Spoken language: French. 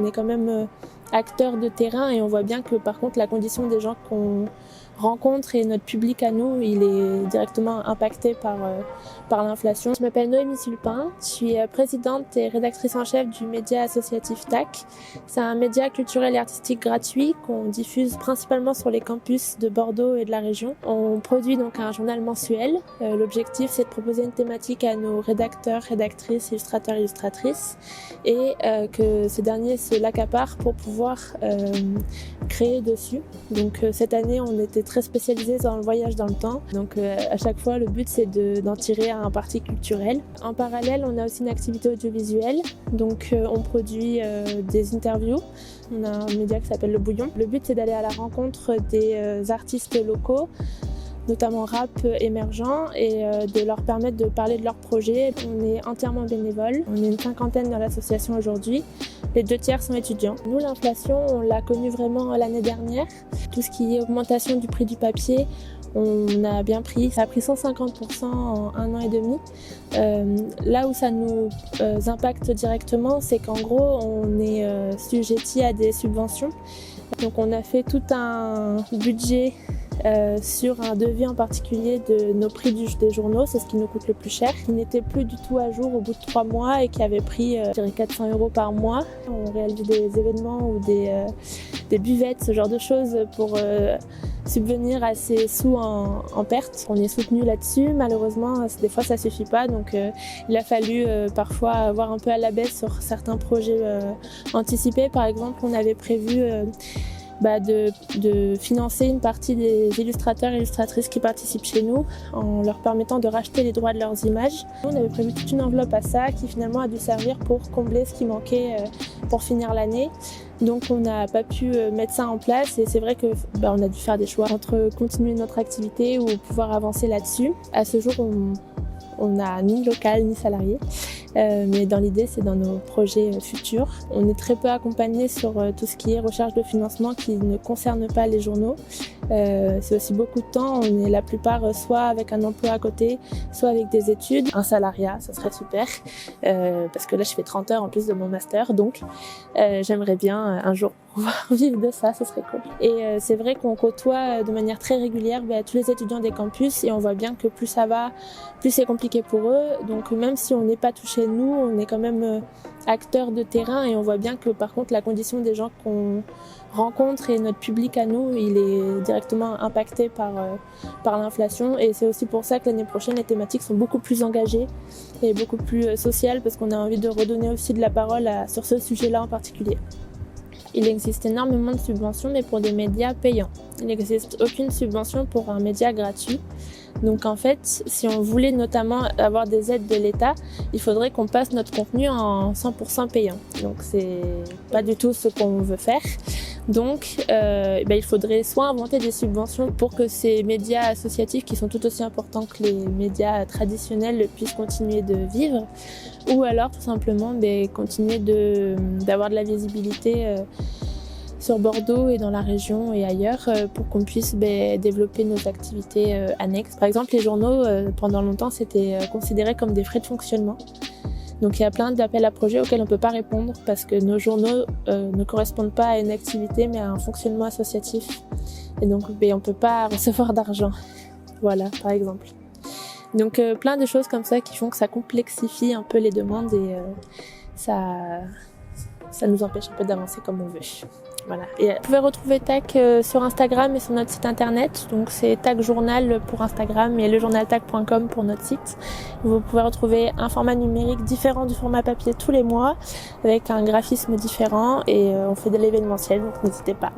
est quand même acteurs de terrain et on voit bien que par contre la condition des gens qu'on rencontre et notre public à nous, il est directement impacté par l'inflation. Je m'appelle Noémie Sulpin, je suis présidente et rédactrice en chef du média associatif TAC. C'est un média culturel et artistique gratuit qu'on diffuse principalement sur les campus de Bordeaux et de la région. On produit donc un journal mensuel. L'objectif, c'est de proposer une thématique à nos rédacteurs, rédactrices, illustrateurs, illustratrices et que ces derniers se l'accaparent pour pouvoir créer dessus. Donc cette année, on était très spécialisé dans le voyage dans le temps. Donc à chaque fois, le but c'est d'en tirer un parti culturel. En parallèle, on a aussi une activité audiovisuelle. Donc on produit des interviews. On a un média qui s'appelle Le Bouillon. Le but c'est d'aller à la rencontre des artistes locaux, notamment rap émergents, et de leur permettre de parler de leurs projets. On est entièrement bénévole. On est une 50aine dans l'association aujourd'hui. Les 2/3 sont étudiants. Nous, l'inflation, on l'a connue vraiment l'année dernière. Tout ce qui est augmentation du prix du papier, on a bien pris. Ça a pris 150% en 1 an et demi. Là où ça nous impacte directement, c'est qu'en gros, on est sujetti à des subventions. Donc on a fait tout un budget sur un devis en particulier de nos prix des journaux, c'est ce qui nous coûte le plus cher, qui n'était plus du tout à jour au bout de 3 mois et qui avait pris je dirais 400 € par mois. On réalise des événements ou des buvettes, ce genre de choses pour subvenir à ces sous en perte. On est soutenu là-dessus, malheureusement des fois ça suffit pas, donc il a fallu parfois avoir un peu à la baisse sur certains projets anticipés. Par exemple, on avait prévu de financer une partie des illustrateurs et illustratrices qui participent chez nous en leur permettant de racheter les droits de leurs images. On avait prévu toute une enveloppe à ça qui finalement a dû servir pour combler ce qui manquait pour finir l'année. Donc on n'a pas pu mettre ça en place et c'est vrai que on a dû faire des choix entre continuer notre activité ou pouvoir avancer là-dessus. À ce jour, on n'a ni local ni salarié, mais dans l'idée, c'est dans nos projets futurs. On est très peu accompagné sur tout ce qui est recherche de financement qui ne concerne pas les journaux. C'est aussi beaucoup de temps. On est la plupart soit avec un emploi à côté, soit avec des études. Un salariat, ça serait super, parce que là, je fais 30 heures en plus de mon master, donc j'aimerais bien un jour pouvoir vivre de ça, ce serait cool. Et c'est vrai qu'on côtoie de manière très régulière tous les étudiants des campus et on voit bien que plus ça va, plus c'est compliqué pour eux. Donc même si on n'est pas touché nous, on est quand même acteurs de terrain et on voit bien que par contre la condition des gens qu'on rencontre et notre public à nous, il est directement impacté par l'inflation. Et c'est aussi pour ça que l'année prochaine les thématiques sont beaucoup plus engagées et beaucoup plus sociales parce qu'on a envie de redonner aussi de la parole sur ce sujet-là en particulier. Il existe énormément de subventions, mais pour des médias payants. Il n'existe aucune subvention pour un média gratuit. Donc en fait, si on voulait notamment avoir des aides de l'État, il faudrait qu'on passe notre contenu en 100% payant. Donc c'est pas du tout ce qu'on veut faire. Donc il faudrait soit inventer des subventions pour que ces médias associatifs qui sont tout aussi importants que les médias traditionnels puissent continuer de vivre, ou alors tout simplement continuer d'avoir de la visibilité sur Bordeaux et dans la région et ailleurs pour qu'on puisse développer nos activités annexes. Par exemple, les journaux, pendant longtemps, c'était considéré comme des frais de fonctionnement. Donc il y a plein d'appels à projets auxquels on ne peut pas répondre parce que nos journaux ne correspondent pas à une activité mais à un fonctionnement associatif. Et donc on ne peut pas recevoir d'argent. Voilà, par exemple. Donc plein de choses comme ça qui font que ça complexifie un peu les demandes et ça nous empêche un peu d'avancer comme on veut. Voilà. Et vous pouvez retrouver TAC sur Instagram et sur notre site internet. Donc c'est TAC Journal pour Instagram et lejournaltac.com pour notre site. Vous pouvez retrouver un format numérique différent du format papier tous les mois avec un graphisme différent et on fait de l'événementiel, donc n'hésitez pas.